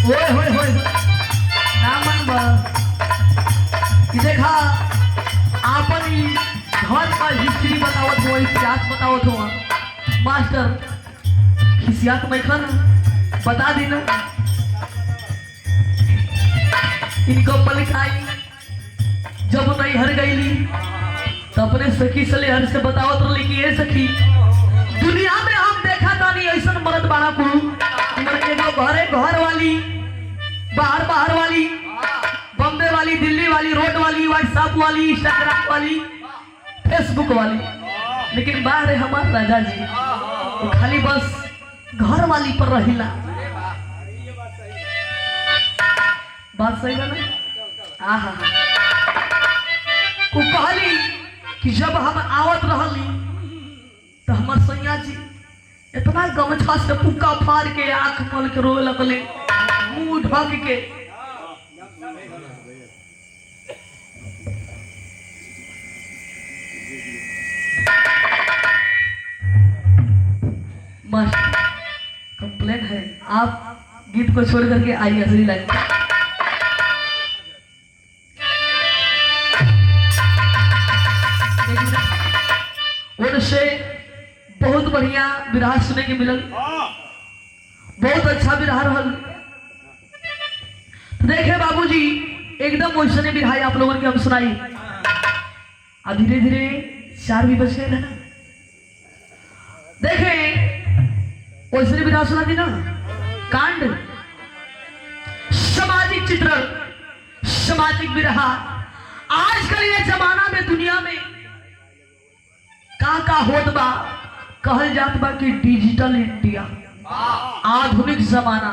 ओए होए होए ना मन बा कि देखा आपन ही घर का हिस्ट्री बतावत हो, इतिहास बतावत हो मास्टर खिसियात मैखन बता दी ना इनको पलिखाई जब नहीं हर गईली तो अपने सखी सले हर से बतावत रही कि ये सखी दुनिया में हम देखा था नहीं ऐसा मर्द बाड़ा को एगो घरे घर वाली बाहर बाहर वाली बॉम्बे वाली दिल्ली वाली रोड वाली व्हाट्सएप वाली इंस्टाग्राम वाली फेसबुक वाली, लेकिन बाहर है हमारे राजा जी तो खाली बस घर वाली पर रहिला। बात सही है ना? आहा वो कहली कि जब हम आवत रहली तो हमार सैया जी इतना गमछा से पुक्का फाड़ के आंख मल के रोए लगले, मुंह ढक के। मास्टर कंप्लेंट है, आप गीत को छोड़ करके आइए असली लाइन। उनसे बहुत बढ़िया विरह सुने के मिलल, बहुत अच्छा विरह रहल। देखे बाबूजी एकदम वैसने विरह आप लोगों के हम सुनाई। और धीरे धीरे 4 भी बज गए ना। देखे वैसने विरह सुना दी ना। कांड सामाजिक चित्रण, सामाजिक विरह। आजकल ये जमाना में दुनिया में का होत बा, कहल जात बा कि डिजिटल इंडिया, आधुनिक जमाना।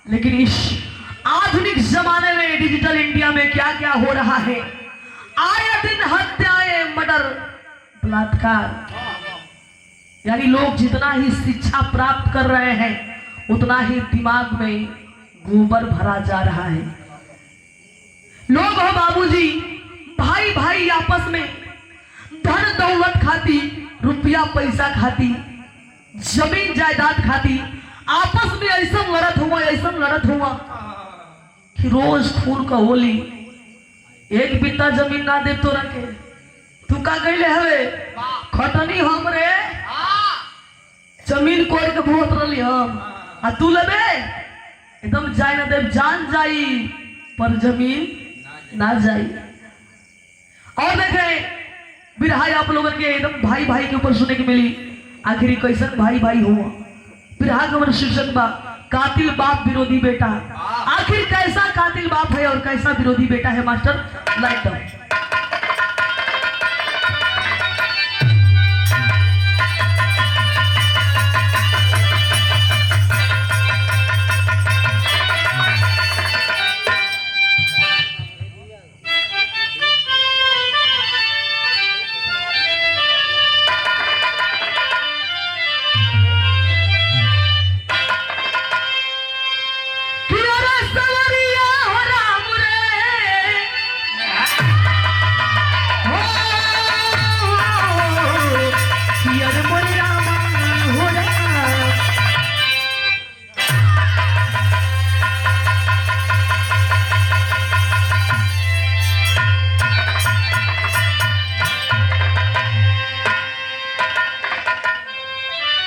लेकिन इस आधुनिक जमाने में डिजिटल इंडिया में क्या क्या हो रहा है? आए दिन हत्याएं, मर्डर, बलात्कार। यानी लोग जितना ही शिक्षा प्राप्त कर रहे हैं उतना ही दिमाग में गोबर भरा जा रहा है। लोग हो बाबूजी भाई भाई आपस में धन दौलत खाती, रुपया पैसा खाती, जमीन जायदाद खाती आपस में ऐसा लड़त हुआ कि रोज खून का होली। एक बित्ता जमीन ना दे तो रखे तू का कहले हवे खटनी हमरे जमीन कोड़ के बहुत रही हम आ तू लेबे एकदम जाय ना दे, जान जाई पर जमीन ना जाई। और देखे बिरहाई आप लोगों के एकदम भाई भाई के ऊपर सुनने की मिली। आखिरी कैसन भाई भाई हुआ बिरहा का शीर्षक बा कातिल बाप विरोधी बेटा। आखिर कैसा कातिल बाप है और कैसा विरोधी बेटा है मास्टर? लाइट दो।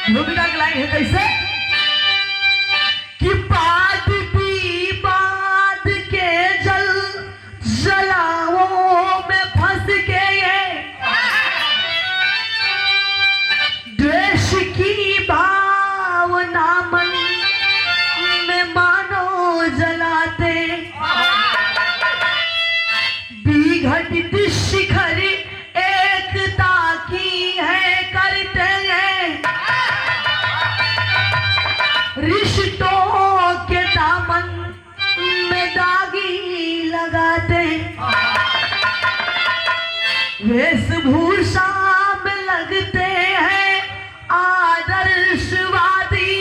भूमिका की लाइन है कैसे कि बात भी बात के जलाओं में फंस के ये द्वेष की भावना मन में मानो जलाते विघटित शिखर एकता की है करते हैं रिश्तों के दामन में दागी लगाते वेशभूषा में लगते हैं आदर्शवादी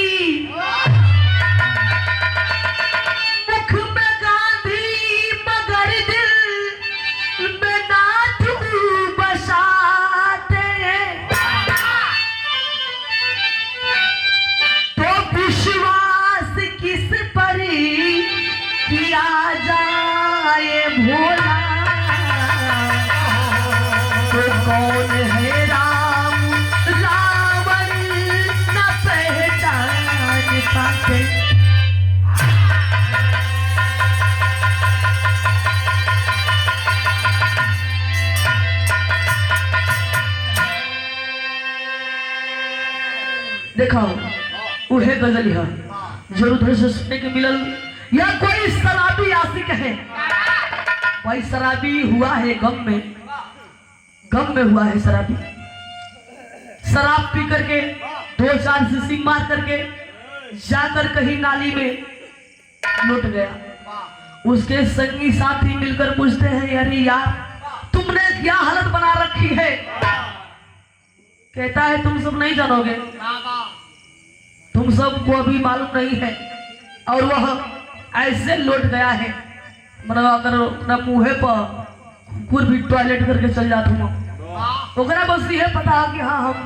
मुख में गांधी मगर दिल में नाथू बसाते हैं। तो विश्वास किस पर उहे गजल है जो उधर से सुनने के मिलल। या कोई शराबी आशिक है, भाई शराबी हुआ है गम में हुआ है शराबी। शराब पी करके 2-4 शीशी मार करके जाकर कहीं नाली में लुट गया। उसके संगी साथी मिलकर पूछते हैं, अरे यार तुमने क्या हालत बना रखी है? कहता है तुम सब नहीं जानोगे, तुम सबको अभी मालूम नहीं है। और वह ऐसे लौट गया है, मतलब अगर अपना मुँहे पर कुकुर भी टॉयलेट करके चल जाता हूँ, ओकरा बस ये पता कि हाँ हम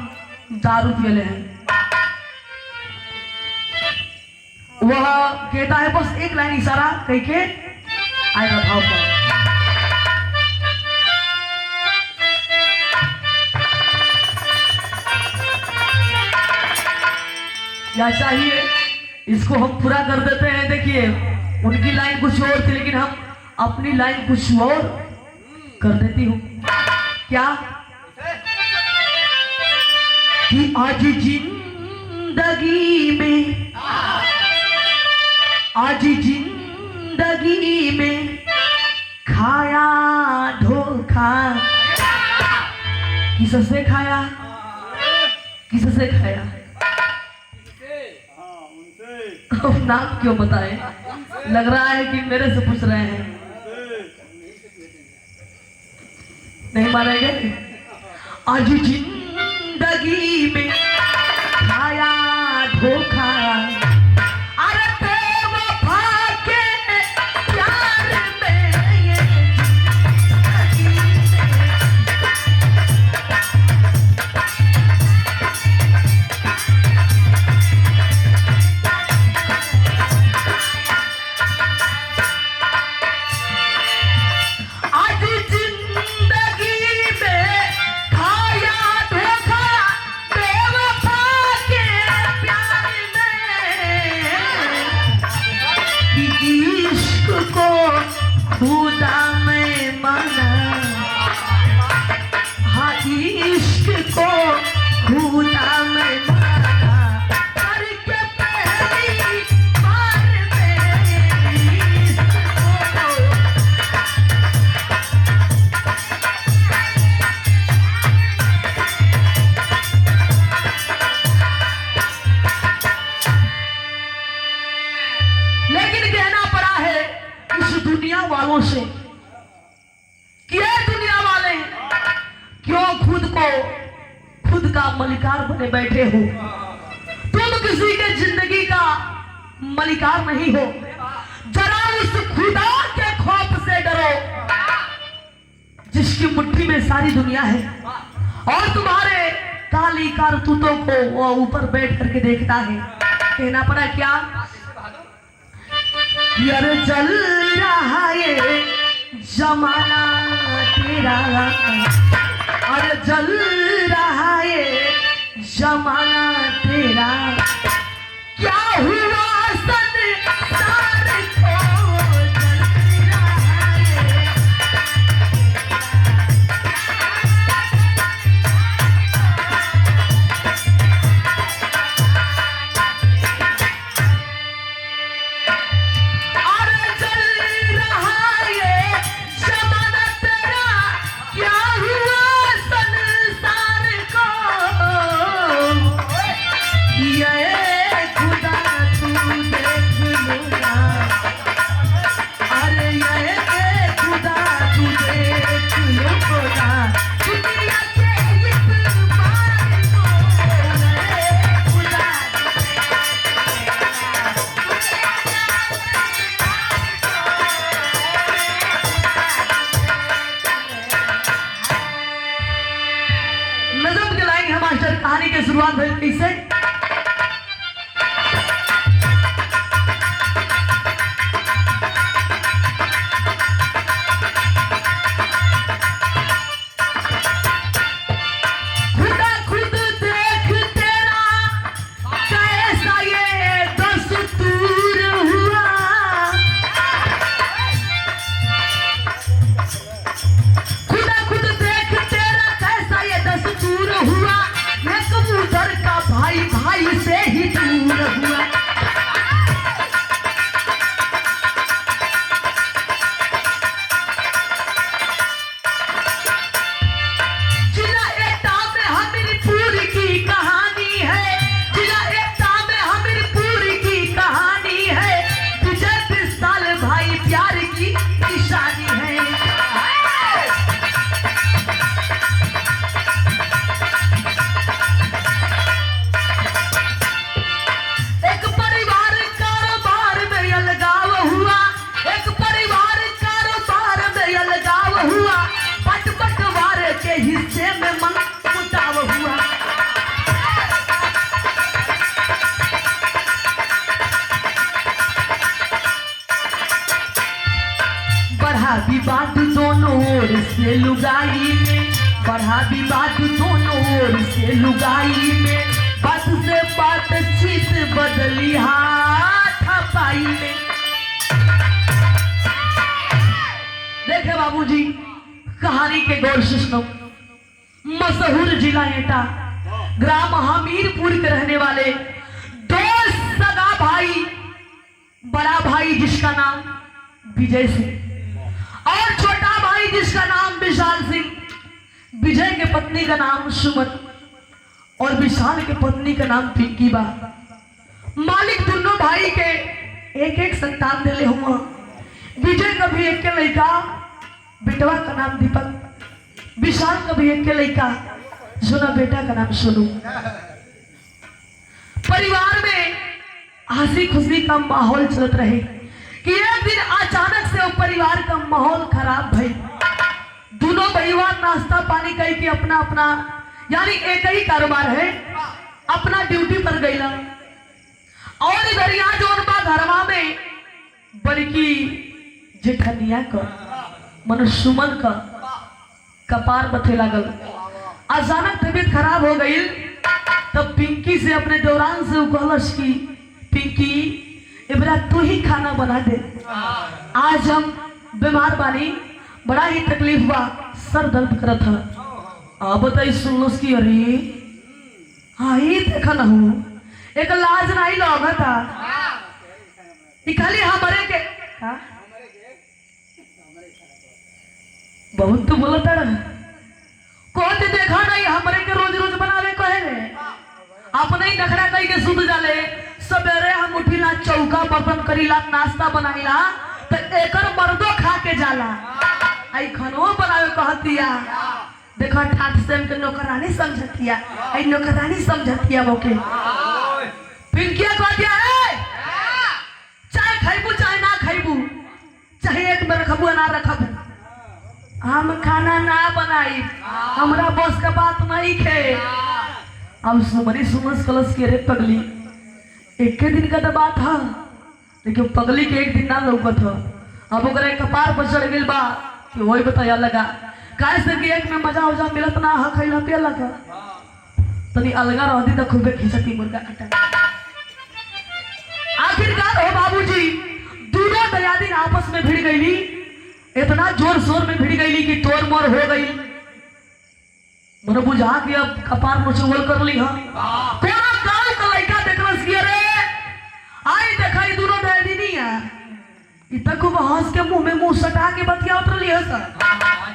दारू पियले हैं। वह कहता है बस एक लाइन इशारा कह के आएगा भाव पर। क्या चाहिए इसको हम पूरा कर देते हैं। देखिए उनकी लाइन कुछ और थी लेकिन हम अपनी लाइन कुछ और कर देती हूँ। क्या कि आज जिंदगी में खाया धोखा। किससे खाया? नाम क्यों बताएं? लग रहा है कि मेरे से पूछ रहे हैं। नहीं मानेंगे? आज जिंदगी में खाया धोखा, अरे बेवफा के प्यार में ये खुदा में माना। हाँ इश्क को खुदा में माना करके पहली बार में इश्क को। लेकिन कहना पड़ा है इस दुनिया वालों से कि ये दुनिया वाले क्यों खुद का मलिकार बने बैठे हो? तुम किसी के जिंदगी का मलिकार नहीं हो। जरा उस खुदा के खौफ से डरो जिसकी मुट्ठी में सारी दुनिया है और तुम्हारे काली कारतूतों को वो ऊपर बैठ करके देखता है। कहना पड़ा क्या? यार चल रहा है जमाना तेरा, अरे चल रहा है जमाना तेरा। क्या हुआ संसार को चल रहा है। कहानी की शुरुआत हुई इससे। खुदा खुद देख तेरा कैसा ये दस्तूर हुआ। खुदा खुद देख तेरा कैसा ये दस्तूर हुआ। कबूतर का भाई बढ़ा विवाद दोनों ओर से लुगाई में, बढ़ा विवाद दोनों ओर से लुगाई में, बात से बातचीत बदली हाथापाई में। देखे बाबूजी, कहानी के गौर से सुनो। मशहूर जिला एटा, ग्राम हमीरपुर के रहने वाले दो सगा भाई, बड़ा भाई जिसका नाम विजय सिंह और छोटा भाई जिसका नाम विशाल सिंह। विजय के पत्नी का नाम सुमन और विशाल के पत्नी का नाम पिंकी बा। मालिक दोनों भाई के एक एक संतान दिले हुआ। विजय का भी एक के लड़का, बेटवा का नाम दीपक। विशाल का भी एक के लड़का, सुना बेटा का नाम सोनू। परिवार में हंसी खुशी का माहौल चलत रहे कि एक दिन अचानक से वो परिवार का माहौल खराब भई। दोनों परिवार नाश्ता पानी कई के अपना अपना, यानी एक ही कारोबार है, अपना ड्यूटी पर गईला। और इधर यहाँ जो उनका घरवा में बड़की जेठनिया का मन सुमन का कपार बथे लागल। अचानक तबीयत खराब हो गई। तब पिंकी से अपने दौरान से कहलस कि पिंकी इबरा तू ही खाना बना दे, आज हम बीमार बानी, बड़ा ही तकलीफ बा, सर दर्द करत था। अब बताई सुनलस कि अरे हाँ ही देखा न हूँ, एक लाज नहीं लगा था खाली हमारे के बहुत तो बोला था कौन देखा नहीं हमारे के रोज रोज बनावे कहे रे, अपने ही नखरा कही के सुध जाले। सवेरे हम उठिला, चौका बर्तन करीला, नाश्ता बनाईला, तो एकर मर्दो खा के जाला। आई खनो बनावे कहतिया, देखो ठाठ से के नौकरानी समझतिया, आई नौकरानी समझतिया मोके। पिंकिया कहतिया है चाहे खाइबू चाहे ना खाइबू, चाहे एक में रखबू ना रखबू, हम खाना ना बनाई, हमरा बस का बात नहीं खे। अब सुमनी सुमस कलश के रे पगली, एक दिन का तो बात है, लेकिन पगली के एक दिन ना लौकत है। अब ओकरे कपार पर चढ़ गइल बा कि वही बताया लगा काहे से कि एक में मजा उजा मिलत ना ह खइला पे लगा, तनी अलगा रहती तो खूबे खिंचती मुर्गा कटा। आखिरकार हो बाबूजी, दोनों दयादीन आपस में भिड़ गईली, इतना जोर शोर में भिड़ गईली कि तोड़ मोड़ हो गई। मन बुझा कि अब कपार मुचुवल कर ली। हाँ कोना गांव का लड़का देखलस कि अरे आई देखा ई दोनों दयादीनी है, ई तक को हंस के मुंह में मुंह सटा के बतिया उतर ली है सर।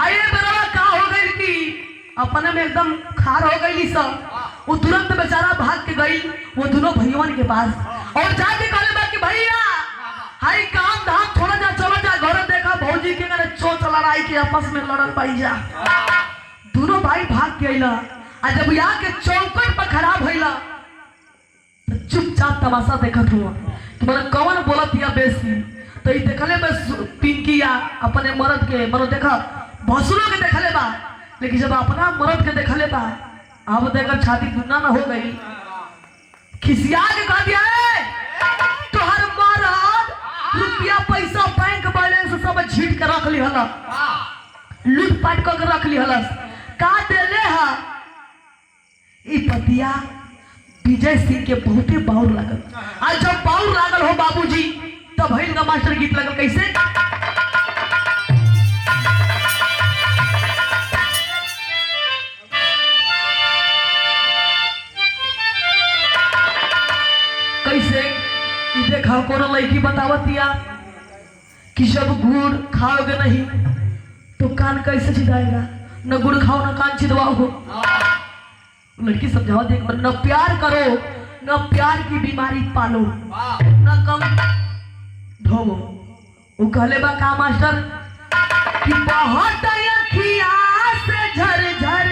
आये बेरवा का हो गई कि अपने में एकदम खार हो गई सब। वो तुरंत बेचारा भाग के गई वो दोनों भैयान के पास और जाके कहले बा कि भैया हाई काम धाम थोड़ा जा चलो जा घर देखा भौजी के करे चोट लड़ाई के आपस में लड़ल पाई जा। दोनों भाई भाग के अइला, आ जब यहाँ के चौकट पर खराब भइला तो चुपचाप तमाशा देखत हुआ कि मन कौन बोलत या बेसी। तो ई देखले बस पिंकिया अपने मर्द के मनो देखा भसुरो के देखले बा, लेकिन जब अपना मर्द के देखले बा अब देखकर छाती दुना न हो गई। खिसिया के कह दिया तोहर मर्द रुपया पैसा बैंक बैलेंस सब छीट के रख ली हला, लूटपाट कर रख ली हलस। का देले हा ई पतिया विजय सिंह के बहुते बाउर लागल। आज जब बाउर लागल हो बाबूजी तब भइल का मास्टर गीत लगल कैसे। कैसे देखा कोनो लड़की बतावतिया कि जब गुड़ खाओगे नहीं तो कान कैसे छिदाएगा, न गुड़ खाओ न कान छिदवाओ। लड़की समझाओ देख, न प्यार करो न प्यार की बीमारी पालो, न कम धोवो। वो कहले बा का मास्टर कि बहुत अखिया से झरझर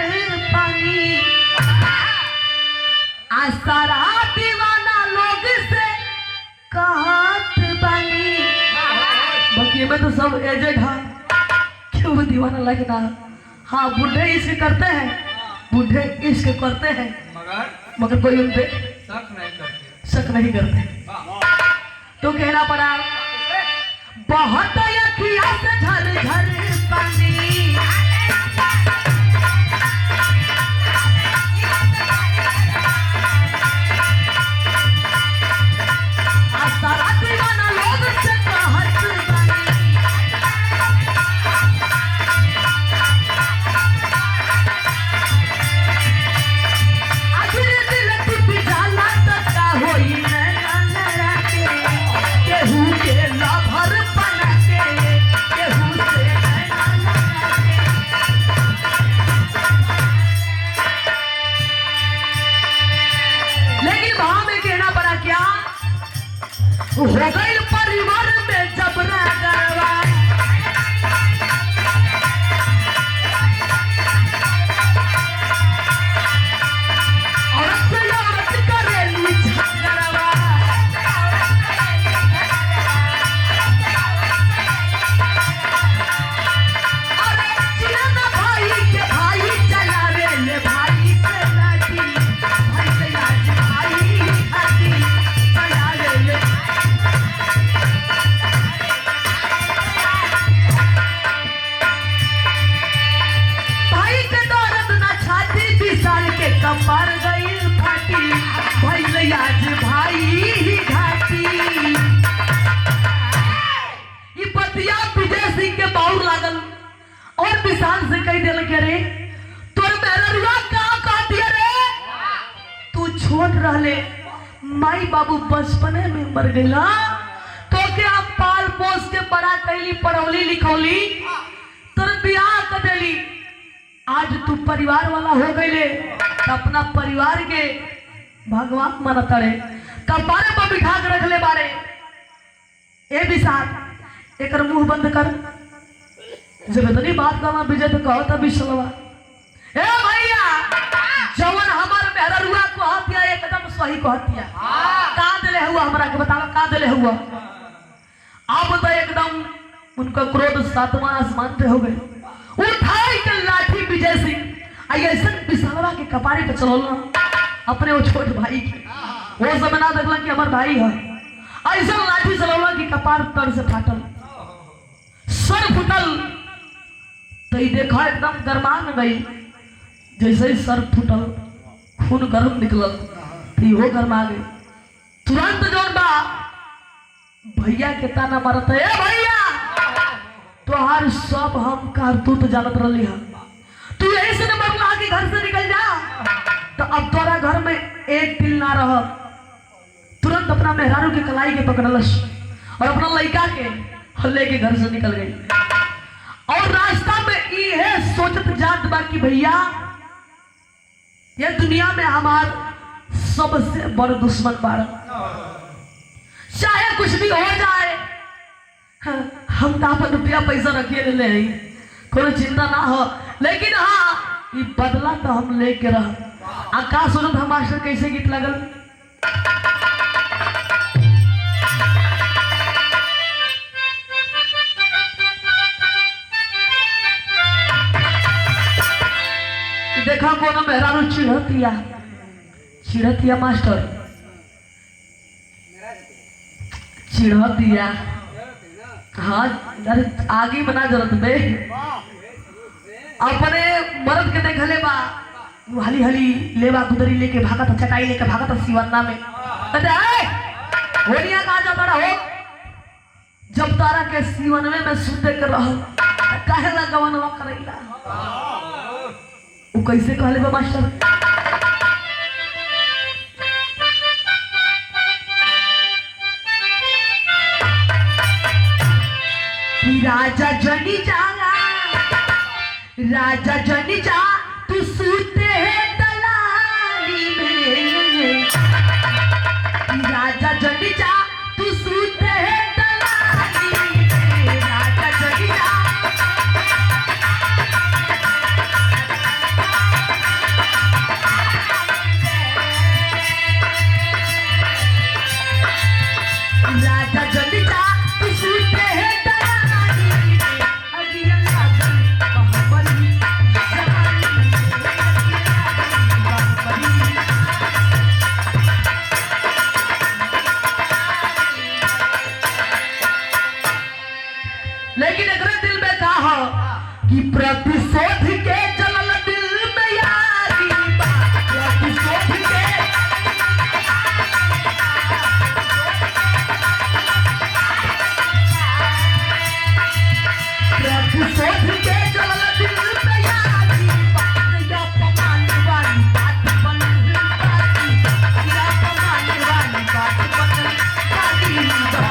पानी आसारा दीवाना लोग से कहत बनी। बाकी में तो सब एजेड है, क्यों दीवाना लगना। हाँ बूढ़े इश्क करते हैं, बूढ़े इश्क करते हैं मगर कोई उन पे शक नहीं करते। तो कहना पड़ा बहुत अखिया से झर झर पानी सारा दीवाना लोग से कहत बानी आखिर दिल टूट जाला त का होई नैना नैना के केहू के लभर बना के केहू से नैना नैना के लेकिन भाव में कहना पड़ा क्या हो गई परिवार में जबरा गरबा औरत से औरत करेली झगड़वा अरे चिन्ह भाई के भाई चलावे ले भाई के लाठी भाई से आज भाई खाती चलावे ले भाई के दौरत ना छाती 20 साल के कमर गई फाटी भाई आज भाई ही घाटी ये पतिया विजय सिंह के बाउर लागल और विशाल से कह दिल के रे तोर मेहररुआ का दिया रे तू छोट रहले माई बाबू बचपने में मर गईला तो के आप पाल पोस के बड़ा कैली पढ़ौली लिखौली तोर बियाह कर देली आज तू परिवार वाला हो गईले तो अपना परिवार के भगवान मानता रे कपारे पर बिठा के रख ले बारे ए विशाल एक मुंह बंद कर जब इतनी बात करना विजय तो कहो तभी चलवा ए भैया जवन हमार मेहररुआ को हत्या एकदम सही को हत्या का दिले हुआ हमरा के बतावा का दिले हुआ अब तो एकदम उनका क्रोध 7वां आसमान पे हो गए उठाई के लाठी विजय सिंह ऐसा विशालवा के कपारे पे चलोला अपने वो छोट भाई के वो समय ना देखला कि हमार भाई है ऐसा लाठी चलोला कि कपार तर से फाटल सर फुटल तो ये देखा एकदम गरमा न गई जैसे ही सर फुटल खून गर्म निकलल तो वो गरमा गई तुरंत जोन बा भैया के ताना मारत है ए भैया तोहार सब हम कारतूत जानत रही है तू यही से नंबर ला के घर से निकल जा तो अब तोरा घर में एक तिल ना रह तुरंत अपना मेहरारू के कलाई के पकड़लस और अपना लड़का के लेके घर से निकल गई और रास्ता में ये सोचत जात बा कि भैया ये दुनिया में हमार सबसे बड़ दुश्मन बाड़ चाहे कुछ भी हो जाए हम तो अपन रुपया पैसा रखिए ले कोई चिंता ना हो लेकिन हाँ ये बदला तो हम लेके रह आकाश सुनत हम मास्टर कैसे गीत लगल देखा कोनो मेहरारू चिढ़तिया मास्टर चिढ़तिया हाँ अरे आगे बना जरूरत बे अपने मर्द के देखले बा हली हली लेवा गुदरी लेके भागत चटाई लेके भागत सिवन्ना में होलिया कहा जाता रहो जब तारा के सिवनवे में सुते कर रहा काहे ला गवनवा करेला वो कैसे कहले बा मास्टर राजा जनी जागा राजा जनी जा तू सूते है दलाली में राजा जनी जा तू सूते है दलाली में राजा जनी जा राजा जनी जा तू सूते है लेकिन एकरे दिल में का हो कि प्रतिशोध के जलल दिल में यारी बा, प्रतिशोध के प्रतिशोध के जलल दिल में यारी बा, या पमान वाली बात बनल बाती, या पमान वाली बात बनल बाती बा।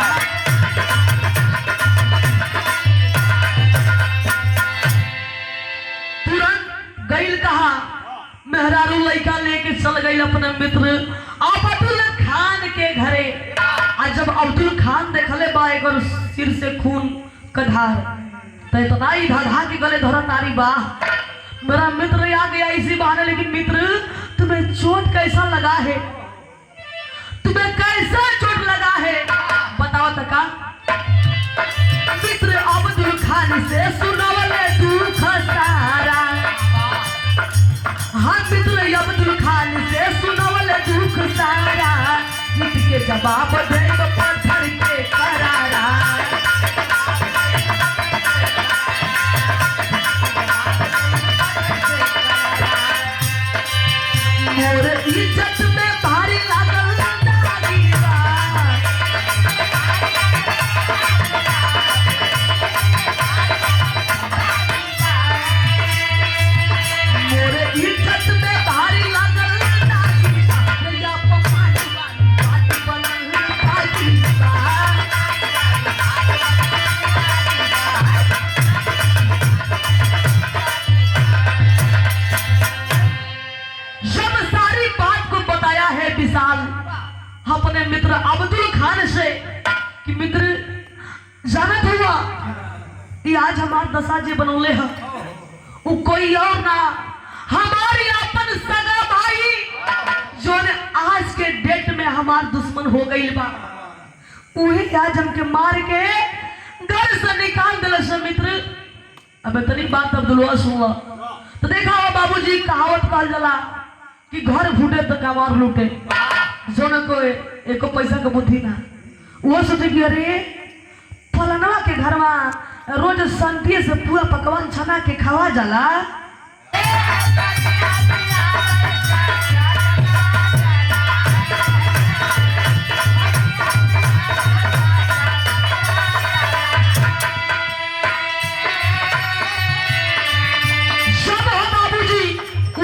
गईल कहा मेहरारू लड़का लेके चल गई अपने मित्र अब्दुल खान के घरे। आज जब अब्दुल खान देखले बा एक सिर से खून का धार, तो इतना ही धाधा के गले धरा तारी बा। मेरा मित्र आ गया इसी बहाने, लेकिन मित्र तुम्हें चोट कैसा लगा है, तुम्हें कैसा चोट लगा है बताओ तका। मित्र अब्दुल खान से सुनावले दुख सारा, हाँ मित्र अब्दुल खान से सुनावले दुख सारा, मित्र के जवाब दे तो पत्थर के करारा। मोर इज्जत में भारी लागल दागी बा, मोर इज्जत में भारी लागल दागी बा, या पमान वाली बात बनल बाती बा। जब सारी बात को बताया है विशाल अपने मित्र अब्दुल खान से कि मित्र जानत हुआ ये आज हमार दशा जे बनौले है वो कोई और ना हमारी अपन सगा भाई जो ने आज के डेट में हमार दुश्मन हो गई बा, उहे आज हमके मार के घर से निकाल दिल से मित्र। अब इतनी बात अब्दुल्ला सुनला तो देखा हो बाबूजी कहावत कहल जाला कि घर फूटे तो कमार लूटे, जो न कोई एको पैसा के बुद्धि ना। वो सोचे कि अरे फलनवा के घर में रोज संतिये से पूरा पकवान छना के खावा जाला। जब हो बाबूजी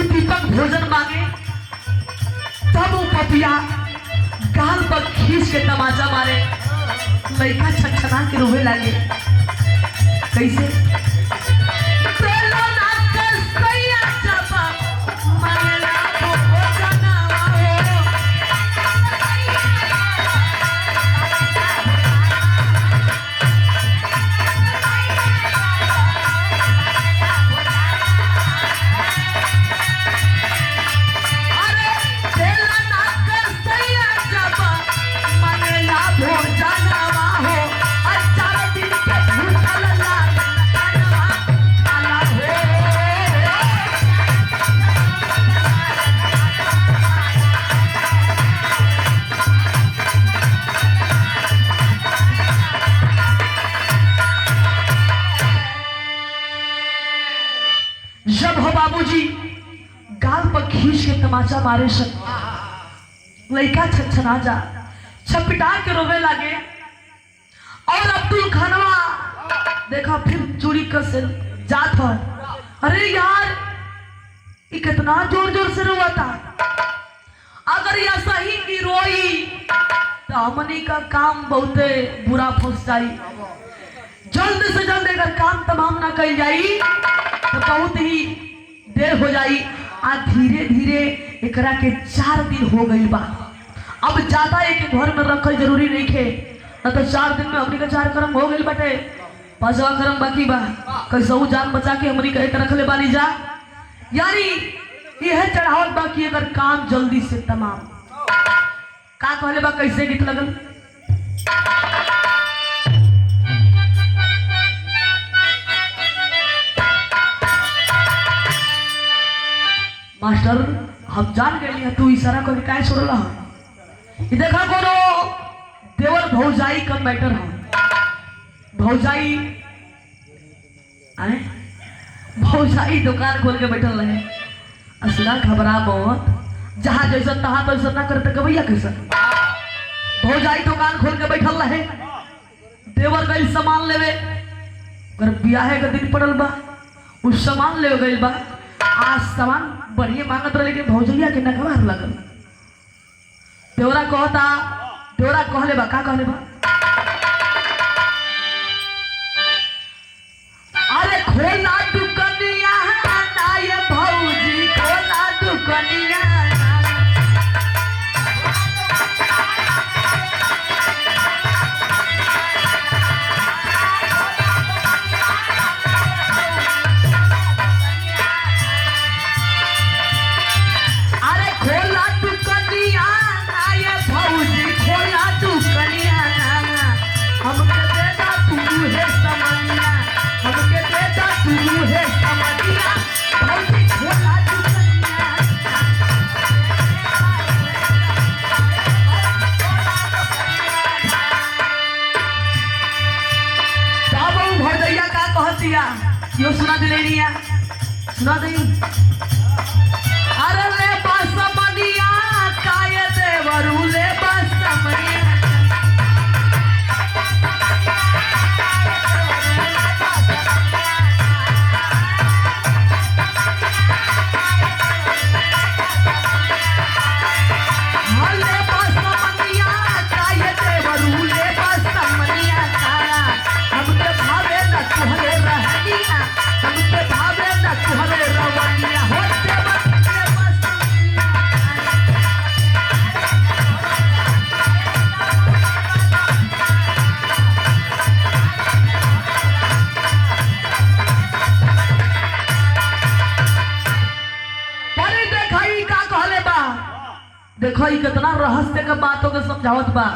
दीपक भोजन मांगे तब वो पपिया गाल पर खींच के तमाचा मारे, लड़का छछना के रोवे लगे। कैसे जब हो बाबूजी गाल पर खींच के तमाचा मारे सब लड़का छछना जा छपिटा के रोवे लगे। और अब्दुल खानवा देखा फिर चूड़ी कस जात हो, अरे यार ये कितना जोर जोर से रोवा था, अगर यह सही की रोई तो हमनी का काम बहुत बुरा फंस जाई। जल्द से जल्द अगर काम तमाम ना कल जाई तो बहुत ही देर हो जाई। आ धीरे धीरे एकरा के 4 दिन हो गई बा। अब ज्यादा एक घर में रखल जरूरी नहीं है, न तो 4 दिन में हमनी का 4 कर्म हो गई बटे, 5वां कर्म बाकी बा। कैसे जान बचा के हमनी कहे के रखले बानी जा, यानी यह चढ़ावत बा कि अगर काम जल्दी से तमाम का कहले बा। कैसे गीत लगल मास्टर, हम जान गए तू इशारा करके काय छोड़ला। देखा कोनो देवर भौजाई का मैटर है। भौजाई आए भौजाई दुकान खोल के बैठल रहे, असला घबरा मत, जहाँ जैसा तहाँ तो ऐसा ना करते कबैया कैसा। भौजाई दुकान खोल के बैठल रहे, देवर गई सामान लेवे, अगर ब्याहे का दिन पड़ल बा, उस सामान ले गई बा, आज सामान बढ़िया मांगत रहे, लेकिन भौजैया के नखबार लगल। देवरा कहता, देवरा कहले बा, का कहले बा, अरे खोला दुकनिया ना ये भौजी, खोला दुकनिया। अरे खोला दुकनिया ना ये भौजी, खोला दुकनिया ना, हमके दे दा तू है समनिया, हमके दे दा तू है समनिया, भौजी खोला दुकनिया। बाबू भौजैया का कहतिया, यो सुना दिलेनिया, सुना दी। अरे ले बस मनिया काय देवरू, ले बस मनिया। हाँ ले बस मनिया काय देवरू, ले बस मनिया काया, हमके भावे न तुहरे रहनिया, हमके भावे न तुहरे रवनिया, हो देवर ले बस मनिया। परी देखई का कहले बा, देखो ई कितना रहस्य के बातों के समझावत बा।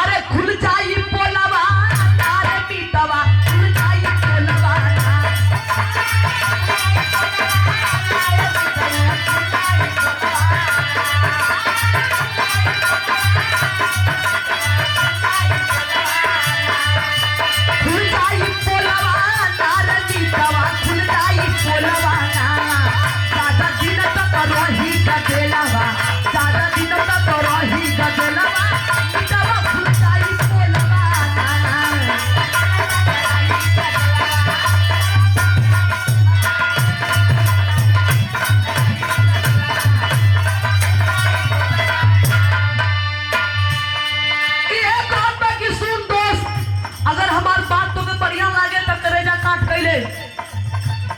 अरे खुल जाई पोलवा तारे पीतवा, खुल जाई पोलवा खुल जाई पोलवा तारे पीतवा, खुल जाई पोलवा ज्यादा दिन तक रही गदेलवा, ज्यादा दिन तक रही गदेलवा, पीतवा खुल जाई पोलवा। ये कहत बा कि सुन दोस्त, अगर हमार बात तोके बढ़िया लागे तो करेजा काट कैले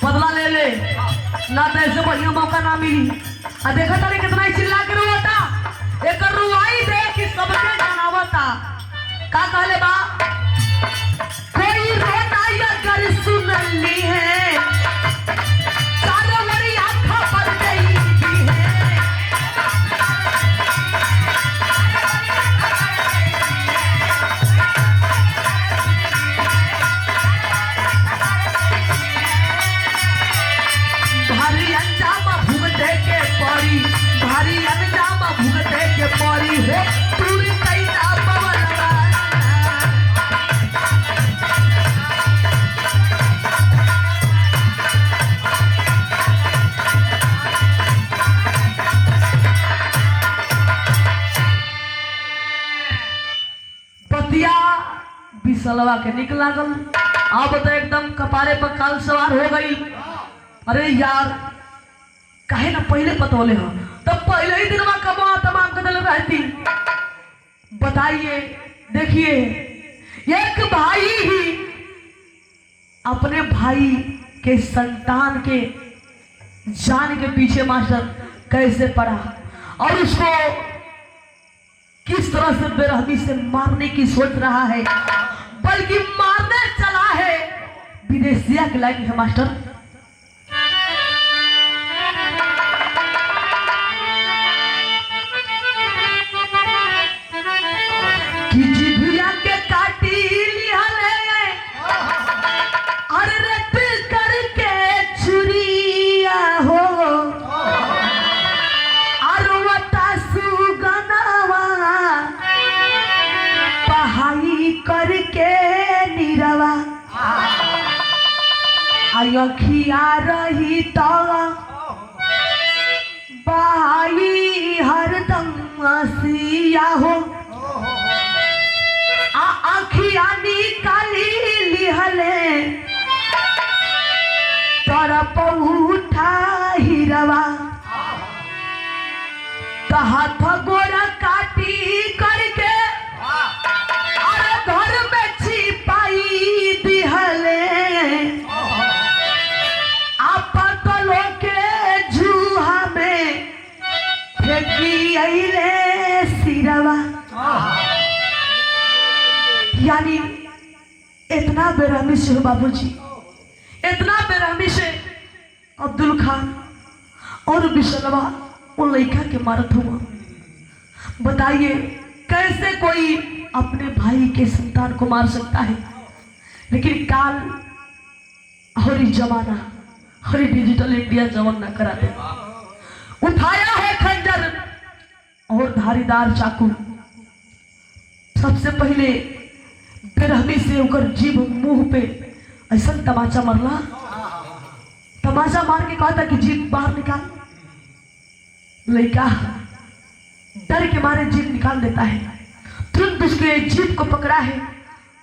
बदला ले ले, ना तो ऐसे बढ़िया मौका ना मिली। आ देखा तारे कितना चिल्ला के रोता, एक रुआई देख कि सबके जनावता। का कहले बा, कोई रोता या कर सुनली है, चारों बड़ी आँखों पर गई भी है। भारी अंजाम भुगते के पड़ी, भारी अंजाम भुगते के पड़ी हो, पूरी कैसा पवनवा। पतिया बिसलवा के निक लागल, अब तो एकदम कपारे पर काल सवार हो गई। अरे यार काहे ना पहले पतोले हो, तब पहले ही दिन में कमा तमाम कदल रहती। बताइए, देखिए एक भाई ही अपने भाई के संतान के जान के पीछे मास्टर कैसे पड़ा, और उसको किस तरह से बेरहमी से मारने की सोच रहा है, बल्कि मारने चला है। विदेशिया की लाइन है मास्टर, कि जिभिया के काटी लिहले, अरे रट करके छुरिया हो, अरवता सुगनवा पहाई करके निरवा। अखिया रही तो बाई हरदम सिया हो अखिया निकाली लिहले तरफ उठा हिरवा हाथ गोरा काटी करके और घर में छिपाई दिहले पतलो के जूहा में फेंकी अइले सिरवा। यानी इतना बेरहमी से हो बाबूजी, इतना बेरहमी से अब्दुल खान और बिशलवा उन लड़का के मारत हुआ। बताइए कैसे कोई अपने भाई के संतान को मार सकता है। लेकिन काल और जमाना और डिजिटल इंडिया जवान न करा दे। उठाया है खंजर और धारीदार चाकू। सबसे पहले बेरहमी से उकर जीभ मुंह पे ऐसा तमाचा मरला। तमाचा मार के कहा था कि जीभ बाहर निकाल। लड़का डर के मारे जीभ निकाल देता है। तुरंत उसके जीभ को पकड़ा है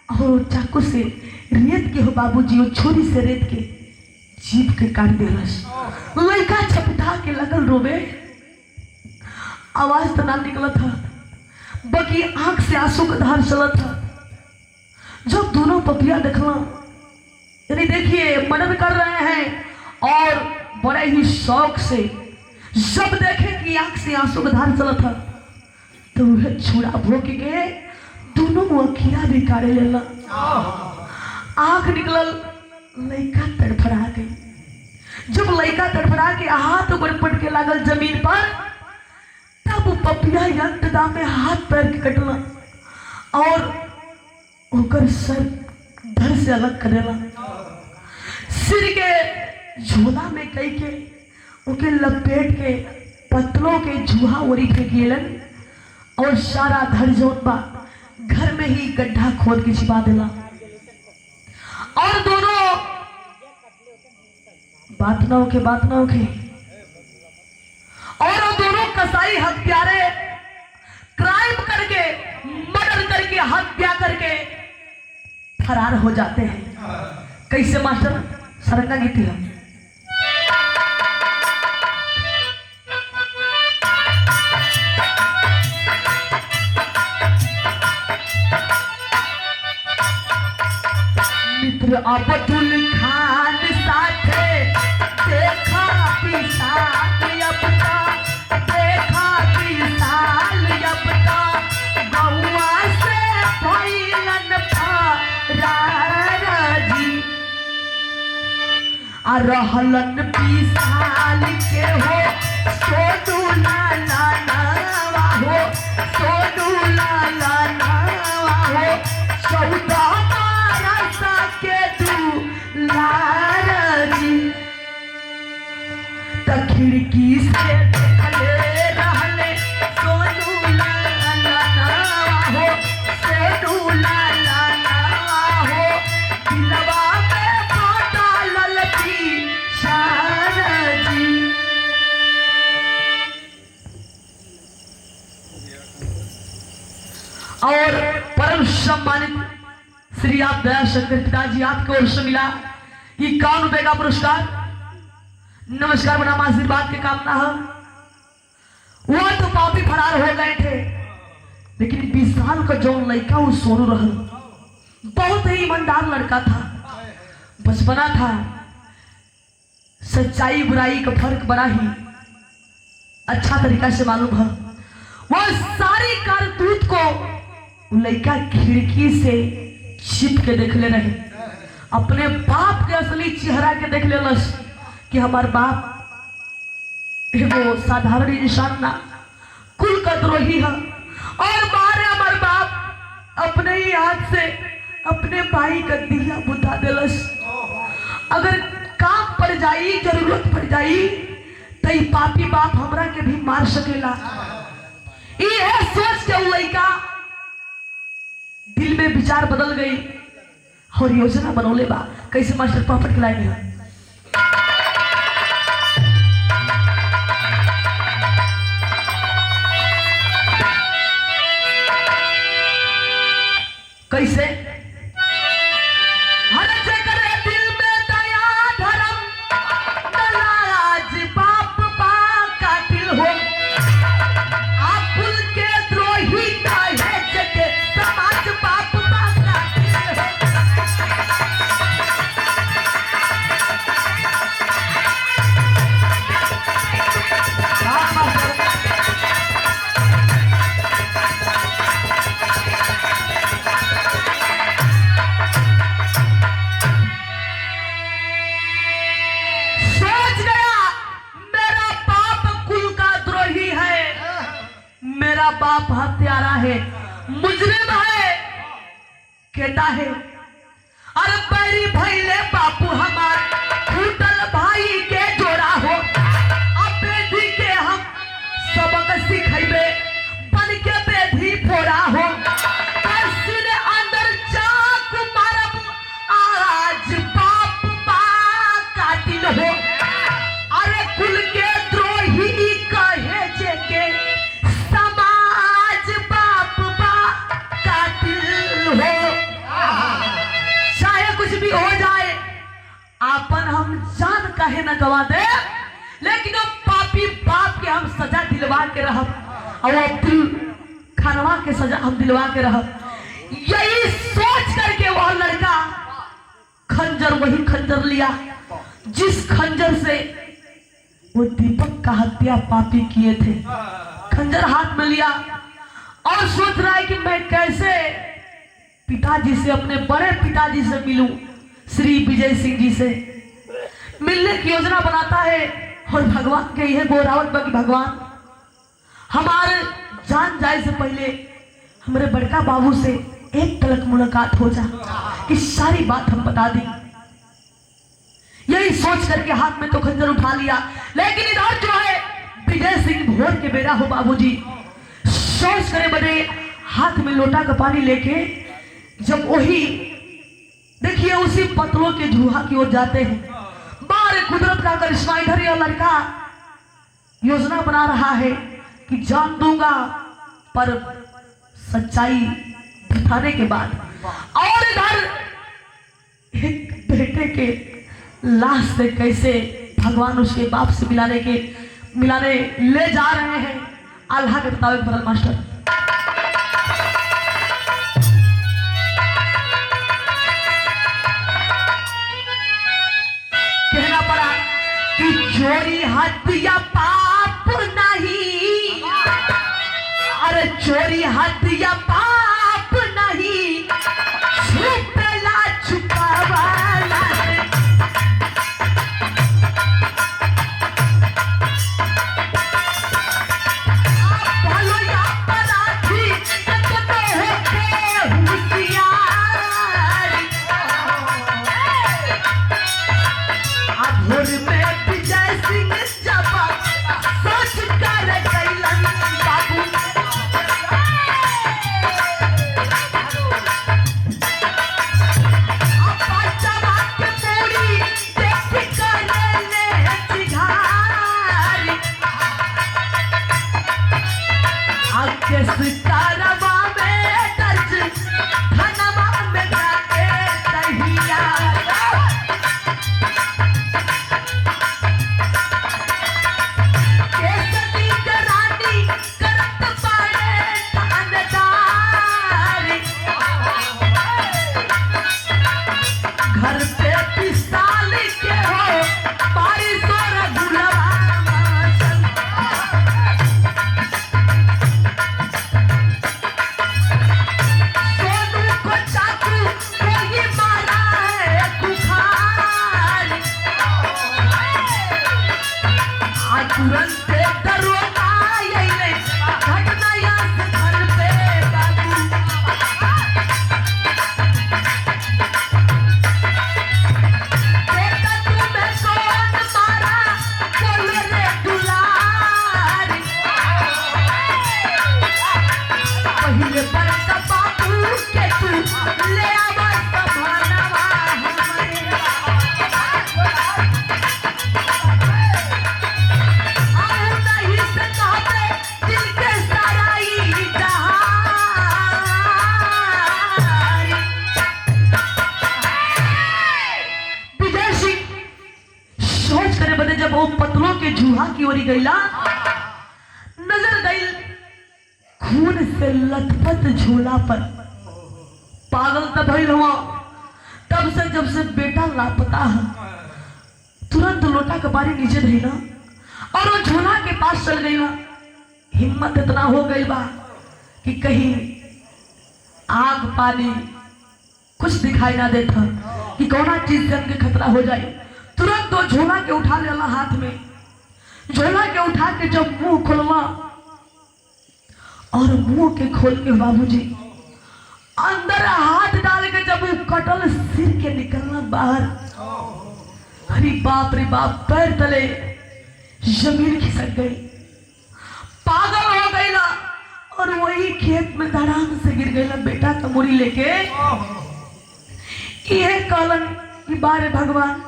और चाकू से रेत के हो बाबूजी, वो छुरी से रेत के जीभ के काट देलस। लड़का छपटा के लगल रोवे। आवाज तो ना निकला था, बाकी आंख से आंसू का धार चला था। जब दोनों पपिया देखला, यानी देखिए मदद कर रहे हैं और बड़े ही शौक से जब देखे कि आंख से आंसू का धार चला था तो वह छुड़ा भोग के दोनों अखिया भी काढ़े लेला। आंख निकलल, लड़का तड़फड़ा गई। जब लड़का तड़फड़ा के हाथ ऊपर पट के लागल जमीन पर, तब पपिया यंत्रदाम में हाथ पैर के कटला और ओकर सर धड़ से अलग करेला। सिर के झोला में कई के उनके लपेट के पतलों के जूहा ओरी के गेलन और सारा धड़ जोन बा घर में ही गड्ढा खोद के छिपा देला। और दोनों बात ना होके और दोनों कसाई हत्यारे क्राइम करके, मर्डर करके, हत्या करके फरार हो जाते हैं। कैसे मास्टर? सरंगा गीती है। मित्र अब्दुल खान साथे देखा पिसाल यपता, देखा पिसाल यपता, गौआ से भइलन फरारी। आ रहलन पिसाल के हो सोनू लाला नावा हो, सोनू लाला नावा हो, सौदा के तू लारी। खिड़की से देखले रहले सोनू लाला नावा हो, सोनू लाला नावा हो, दिलवा में बाटा ललकी शारजी। और परम सम्मानित श्री आप दया शंकर पिताजी आपको ओर से मिला ये 51 रुपए का पुरस्कार। नमस्कार बनाम आशीर्वाद की कामना है। वो तो पापी फरार हो गए थे, लेकिन 20 साल का जो लड़का वो सोनू रहा, बहुत ही ईमानदार लड़का था। बचपना था, सच्चाई बुराई का फर्क बड़ा ही अच्छा तरीका से मालूम है। वो सारी कारतूत को लड़का खिड़की से छिप के देख ले रहे, अपने बाप के असली चेहरा के देख लेलस कि हमार बाप एगो साधारण इंसान ना, कुल का द्रोही है। और मारे हमार बाप अपने ही हाथ से अपने भाई का दिया बुझा देलस। अगर काम पड़ जाई, जरूरत पड़ जाई तो ये पापी बाप हमरा के भी मार सकेला। ये सोच के लड़का दिल में विचार बदल गई और योजना बनौले बा। कैसे मास्टर पापड़ खिलाए में कैसे? हर जगह दिल में दया धर्म नाराज बाप बा कातिल हो, आप कुल के द्रोही काहे जगे समाज बाप बा कातिल हो। मेरा बाप हत्यारा है, मुजरिम है, कहता है अरे बैरी भैले बापू हमार फूटल भाई के जोड़ा हो, अब बेटी के हम सबक सिखेबे बन के बेटी फोड़ा हो, सीने अंदर चाकू मारब आज बाप बा कातिल हो। अरे कुल के द्रोही कहे जे के हो जाए आपन हम जान काहे न गवा दे, लेकिन अब पापी बाप के हम सजा दिलवा के रहब और दिल खनवा के सजा हम दिलवा के रहब। यही सोच करके वह लड़का खंजर, वही खंजर लिया जिस खंजर से वो दीपक का हत्या पापी किए थे। खंजर हाथ में लिया और सोच रहा है कि मैं कैसे पिताजी से, अपने बड़े पिताजी से मिलूं, श्री विजय सिंह जी से मिलने की योजना बनाता है। और भगवान के यह गोरावत बाकी भगवान हमारे जान जाए से पहले हमारे बड़का बाबू से एक तलक मुलाकात हो जा कि सारी बात हम बता दी। यही सोच करके हाथ में तो खंजर उठा लिया, लेकिन इधर जो है विजय सिंह भोर के बेरा हो बाबूजी सोच करे बने हाथ में लोटा का पानी लेके जब वही देखिए उसी पत्रों के जुहा की ओर जाते हैं। बारे कुदरत का करिश्मा, इधर यह लड़का योजना बना रहा है कि जान दूंगा पर सच्चाई दिखाने के बाद, और इधर एक बेटे के लाश से कैसे भगवान उसके बाप से मिलाने ले जा रहे हैं। अल्लाह के मुताबिक भरत मास्टर कहना पड़ा कि चोरी हत्या पाप नहीं, अरे चोरी हत्या पाप नहीं, छुपेला छुपावाला जब वो पतलों के जूहा की ओर गईला, नजर गई खून से लथपथ झोला पर। पागल तब भइल हुआ, तब से जब से बेटा लापता है, तुरंत लोटा के बारी नीचे धइला और वो झोला के पास चल गई। हिम्मत इतना हो गई बा कि कहीं आग पानी कुछ दिखाई ना देता कि कौना चीज से हमके खतरा हो जाए। तुरंत तो झोला के उठा लेला हाथ में। झोला के उठा के जब मुंह खोलवा और मुंह के खोल के बाबूजी अंदर हाथ डाल के जब वो कटल सिर के निकलना बाहर, अरे बाप रे बाप, पैर तले जमीन खिसक गई, पागल हो गई ला और वही खेत में धड़ाम से गिर गई ला बेटा का मुड़ी लेके। ये कहलन कि बारे भगवान,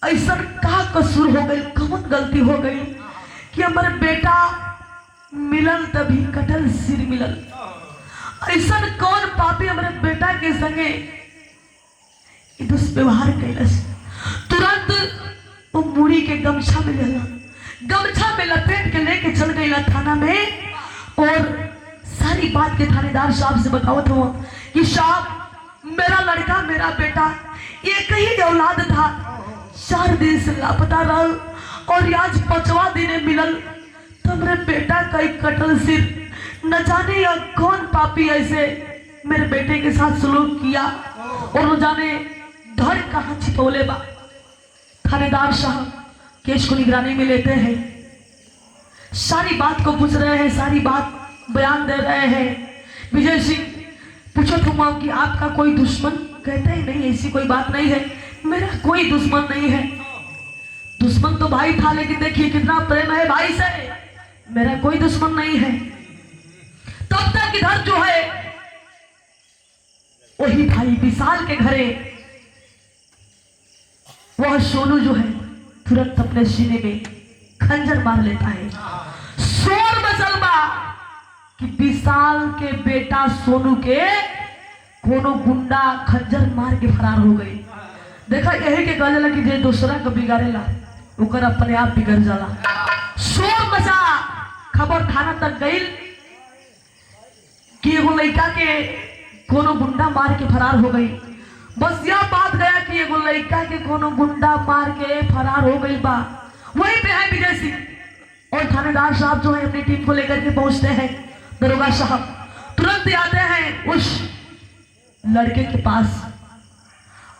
ऐसा का कसूर हो गई, कौन गलती हो गई कि हमारे बेटा मिलल तभी कटल सिर मिलल। ऐसा कौन पापी हमारे बेटा के संगे दुष्व्यवहार कैलस। तुरंत वो मुड़ी के गमछा में लेला, गमछा में लपेट के लेके चल गई थाना में और सारी बात के थानेदार साहब से बतावत हुआ कि साहब, मेरा लड़का मेरा बेटा एक ही औलाद था, 4 दिन से लापता रहा और आज 5वां दिन मिलल। तो मेरे बेटा का एक कटल सिर, न जाने या कौन पापी ऐसे मेरे बेटे के साथ सलूक किया और न जाने धड़ कहाँ छिपौले बा। थानेदार साहब केस को निगरानी में लेते हैं, सारी बात को पूछ रहे हैं, सारी बात बयान दे रहे हैं। विजय सिंह पूछो तुम कि आपका कोई दुश्मन? कहते ही नहीं, ऐसी कोई बात नहीं है, मेरा कोई दुश्मन नहीं है। दुश्मन तो भाई था, लेकिन देखिए कितना प्रेम है भाई से, मेरा कोई दुश्मन नहीं है। तब तक इधर जो है वही भाई विशाल के घरे वह सोनू जो है तुरंत अपने सीने में खंजर मार लेता है। शोर मचलबा कि विशाल के बेटा सोनू के कोनो गुंडा खंजर मार के फरार हो गई। देखा यही के कहले कि जे दूसरा को बिगाड़ेला ओकर अपने आप बिगड़ जाला। शोर मचा, खबर थाना तक गई कि एगो लड़का के कोनो गुंडा मार के फरार हो गई। बस यह बात गया कि एगो लड़का के कोनो गुंडा मार के फरार हो गई बा। वहीं पे है विजय सिंह और थानेदार साहब जो है अपनी टीम को लेकर के पहुंचते हैं। दरोगा साहब तुरंत आते हैं उस लड़के के पास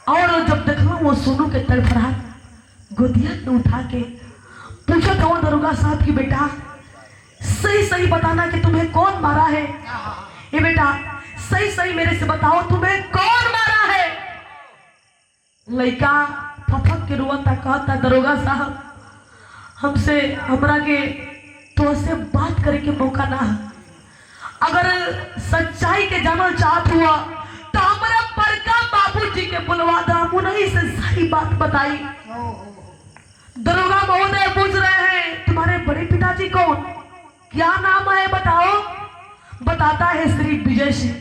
और जब देखा वो सोनू के तड़फड़ाहट गोदिया में उठा के पूछा था दरोगा साहब की बेटा सही सही बताना कि तुम्हें कौन मारा है। ये बेटा सही सही मेरे से बताओ तुम्हें कौन मारा है। लड़का फफक के रोता कहता दरोगा साहब हमसे हमरा के तो से बात करे के मौका ना है। अगर सच्चाई के जानल चाहत हुआ तो हमारा बड़का बाबूजी के बुलवा दा, उन्हीं से सारी बात बताई। दरोगा महोदय पूछ रहे हैं तुम्हारे बड़े पिताजी कौन, क्या नाम है बताओ। बताता है श्री विजय सिंह।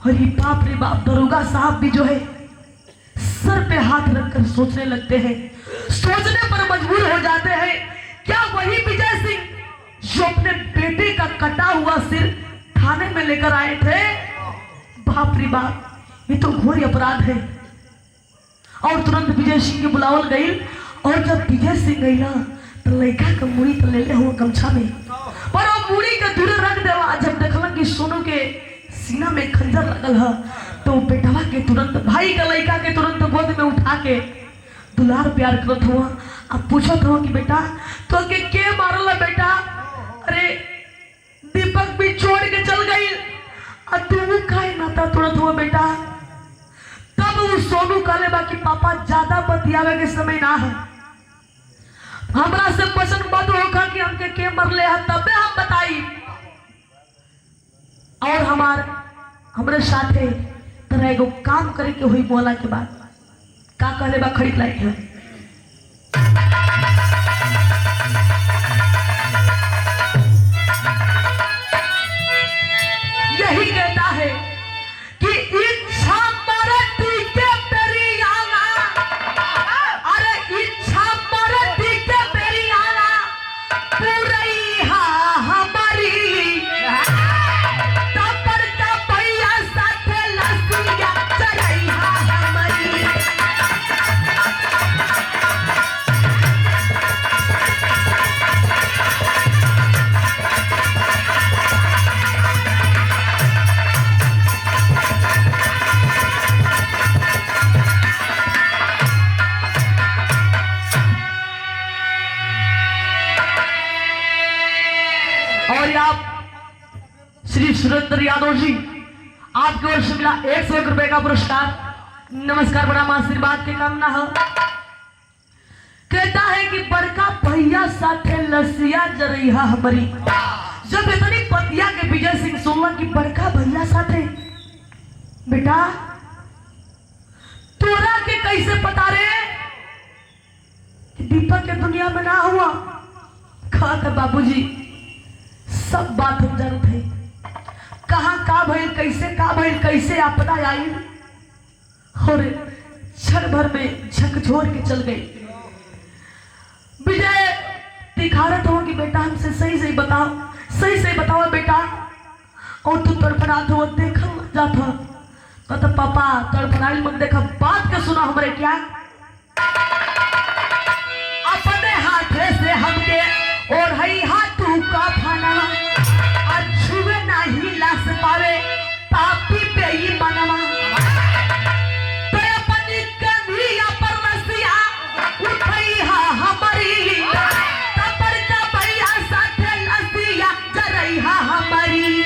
अरे बाप रे बाप, दरोगा साहब भी जो है सर पे हाथ रखकर सोचने लगते हैं, सोचने पर मजबूर हो जाते हैं। क्या वही विजय सिंह जो अपने बेटे का कटा हुआ सिर थाने में लेकर आए थे? बाप रे बाप, ये तो घोर अपराध है। और तुरंत विजय सिंह की बुलावल गई और जब विजय सिंह गई ना तो लड़का का मुड़ी तो ले हुआ गमछा में पर वो मुड़ी के दूर रख देवा। जब देखला कि सोनू के सीना में खंजर लगल है तो बेटवा के तुरंत भाई का लड़का के तुरंत गोद में उठा के दुलार प्यार करत हुआ। अब पूछत हुआ कि बेटा तो के मारल है बेटा? अरे दीपक भी छोड़ के चल गई और तू काहे नाता तुरंत हुआ बेटा। तब वो सोनू कहले बा कि पापा ज्यादा बतियावे के समय ना है, हमरा से पसंद मत होगा कि हमके के मरले है तबे हम बताई। और हमारे साथे तरह एगो काम करे के हुई बोला के बाद का कहले बा खड़ी लाइट है। यही कहता है कि इच्छा मरती के तेरी आना, अरे इच्छा मरती सुरेंद्र यादव जी, आपकी ओर से मिला 101 रुपए का पुरस्कार। नमस्कार, बड़ा आशीर्वाद की कामना हो। कहता है कि बड़का भैया साथे लसिया जरैहा हमारी। जब इतनी पतिया के विजय सिंह सोलवा की बड़का भैया साथे, बेटा तोरा के कैसे पता रे कि दीपक के दुनिया में ना हुआ? कहा बाबूजी सब बात हम जानते हैं, कहाँ का भइल, कैसे आपदा आई और क्षण भर में झकझोर के चल गई। विजय दिखारत हो कि बेटा हमसे सही बताओ बेटा, और तू तड़फड़ात हो देखल जाता। कहता पापा तड़फड़ाइल मत देखा, बात के सुना हमरे क्या। अपने हाथे से हमके और हई हाथू का खाना छुए नहीं लास पावे पापी पे ही मनवा। तो अपनी कन्हैया पर नसिया उठई हा हमारी, तपर का भैया साथे नसिया जरई हा हमारी।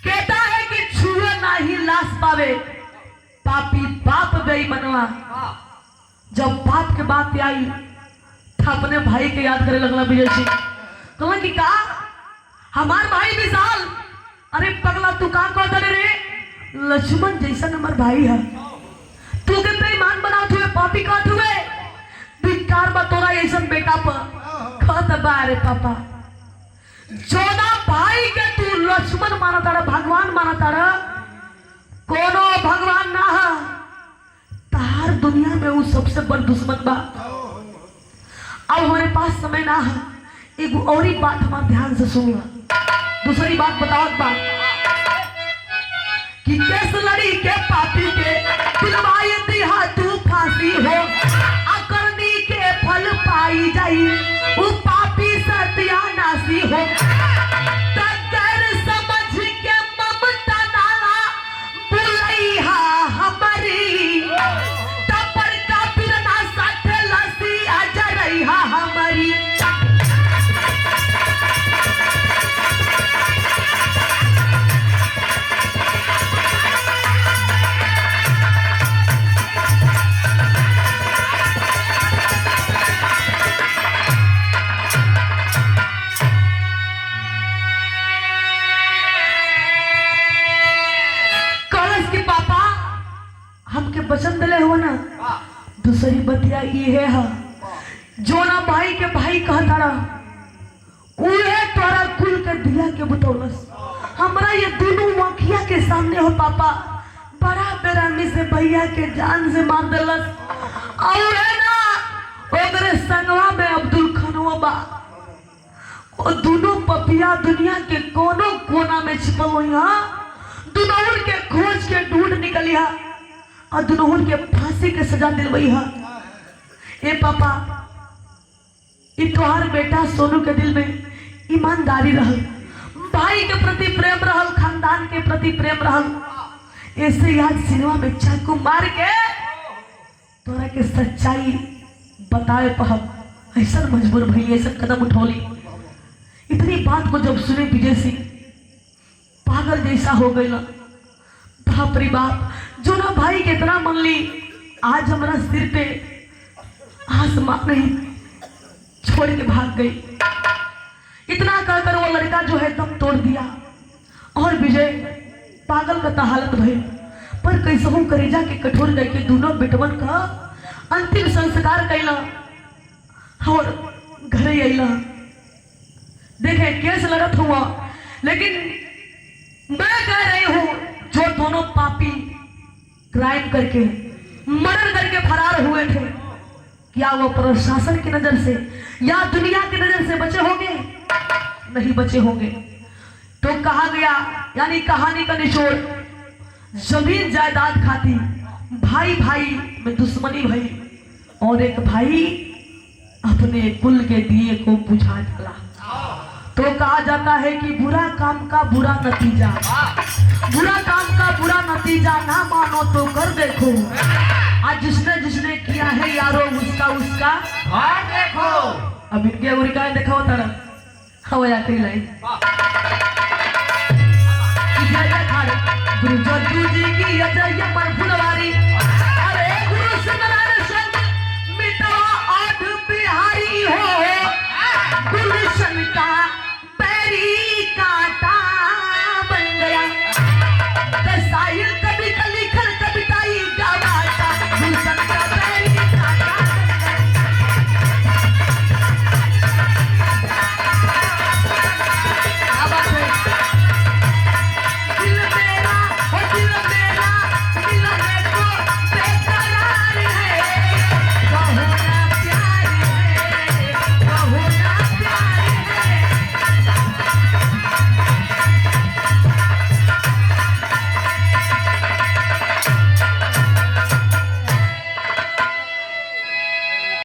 कहता है कि छुए नहीं लास पावे पापी बाप बेईमानवा। जब बाप के बात आई तो अपने भाई के याद करे लगला विजय सिंह। कहला कि का हमार भाई विशाल, अरे पगला तू का कहता रे, लक्ष्मण जैसा हमार भाई है, तू के बेईमान बनात हुए पापी कहत हुए, धिक्कार बा तोरा ऐसा बेटा पर। कहत बा रे पापा, जोना भाई के तू लक्ष्मण माना तारा, भगवान माना तारा, कोनो भगवान ना है तार दुनिया में वो सबसे बड़ दुश्मन बा। अब हमारे पास समय ना है, एक और ही बात हमारे ध्यान से सुनिए। दूसरी बात बताओ बा कि केस लड़ी के पापी के दिलवाई दिहा तू फांसी हो, अकरनी के फल पाई जाई वो पापी सत्यानाशी हो। तकर समझ के ममता नाला बुलैहा हमारी, तपर का बिरना साथे लसिया जरैहा हमारी। वचन दिले हो ना। दूसरी बतिया ये है जो ना भाई के भाई कहता उहे तोरा कुल के दिया के बतौलस। हमरा ये दोनों मखिया के सामने हो पापा बड़ा बेरामी से भैया के जान से मार दिलस। और है ना ओकरे संगवा में अब्दुल खनवा बा, वो दोनों पपिया दुनिया के कोनो कोना में छिपल हुई। दोनों के खोज के ढूंढ निकलिया और दोनों के फांसी के सजा दिलवई है। ए पापा ये तोहार बेटा सोनू के दिल में ईमानदारी रहल, भाई के प्रति प्रेम रहल, खानदान के प्रति प्रेम रहल। ऐसे आज सिनेमा में चाकू मार के तोरा के सच्चाई बताए पहब ऐसा मजबूर भई, ऐसा कदम उठौली। इतनी बात को जब सुने विजय सिंह पागल जैसा हो गई। बाप रे बाप, जो ना भाई के इतना मन ली, आज हमारा सिर पे आसमान नहीं छोड़ के भाग गई। इतना कहकर वो लड़का जो है दम तोड़ दिया और विजय पागल का हालत भई। पर कैसे हो करेजा के कठोर करके दोनों बेटवन का अंतिम संस्कार कैला और घरे अला। देखे केस लड़त हुआ, लेकिन मैं कह रही हूं जो दोनों पापी क्राइम करके मर्डर करके फरार हुए थे, क्या वो प्रशासन की नजर से या दुनिया की नजर से बचे होंगे? नहीं बचे होंगे। तो कहा गया, यानी कहानी का निचोड़, जमीन जायदाद खाती भाई भाई में दुश्मनी भई और एक भाई अपने कुल के दिए को बुझा डाला। तो कहा जाता है कि बुरा काम का बुरा नतीजा। बुरा काम का बुरा नतीजा ना मानो तो कर देखो। आज जिसने जिसने किया है यारो उसका उसका और देखो। अब इनके उनका देखा होता ना हवा जाती लाइन गुरु जी की अजय